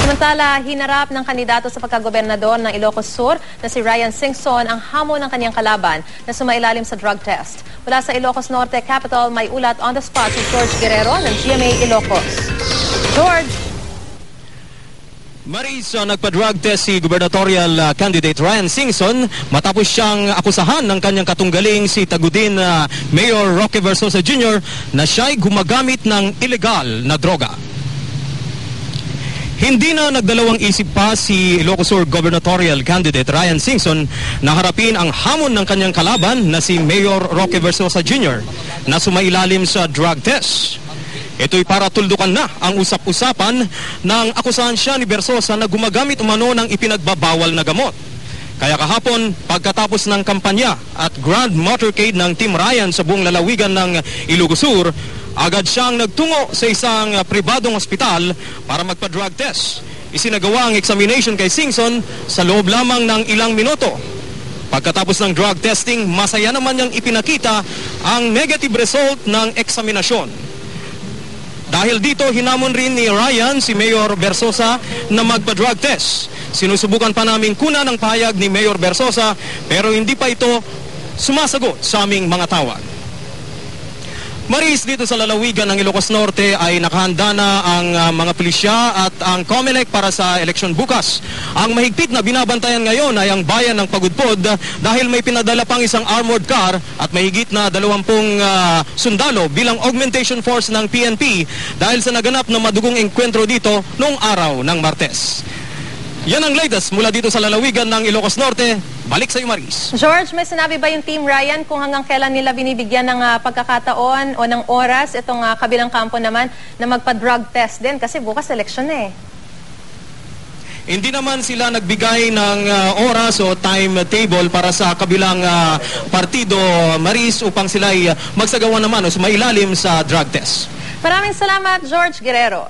Samantala, hinarap ng kandidato sa pagkagobernador ng Ilocos Sur na si Ryan Singson ang hamon ng kanyang kalaban na sumailalim sa drug test. Mula sa Ilocos Norte Capital, may ulat on the spot si George Guerrero ng GMA Ilocos. George! Maris, nagpa-drug test si gubernatorial candidate Ryan Singson matapos siyang akusahan ng kanyang katunggaling si Tagudin Mayor Roque Versosa Jr. na siya'y gumagamit ng illegal na droga. Hindi na nagdalawang isip pa si Ilocos Sur gubernatorial candidate Ryan Singson na harapin ang hamon ng kanyang kalaban na si Mayor Roque Versosa Jr. na sumailalim sa drug test. Ito'y para tuldukan na ang usap-usapan ng akusahan siya ni Versosa na gumagamit umano ng ipinagbabawal na gamot. Kaya kahapon, pagkatapos ng kampanya at grand motorcade ng Team Ryan sa buong lalawigan ng Ilocos Sur, agad siyang nagtungo sa isang pribadong ospital para magpa-drug test. Isinagawa ang examination kay Singson sa loob lamang ng ilang minuto. Pagkatapos ng drug testing, masaya naman niyang ipinakita ang negative result ng eksaminasyon. Dahil dito, hinamon rin ni Ryan si Mayor Versosa na magpa-drug test. Sinusubukan pa namin kuna ng pahayag ni Mayor Versosa pero hindi pa ito sumasagot sa aming mga tawag. Maris, dito sa lalawigan ng Ilocos Norte ay nakahanda na ang mga pulisya at ang COMELEC para sa eleksyon bukas. Ang mahigpit na binabantayan ngayon ay ang bayan ng Pagudpod dahil may pinadala pang isang armored car at mahigit na 20 sundalo bilang augmentation force ng PNP dahil sa naganap na madugong engkwentro dito noong araw ng Martes. Yan ang latest mula dito sa lalawigan ng Ilocos Norte. Balik sa iyo, Maris. George, may sinabi ba yung Team Ryan kung hanggang kailan nila binibigyan ng pagkakataon o ng oras itong kabilang kampo naman na magpa-drug test din? Kasi bukas eleksyon na eh. Hindi naman sila nagbigay ng oras o timetable para sa kabilang partido, Maris, upang sila ay magsagawa naman o sumailalim sa drug test. Maraming salamat, George Guerrero.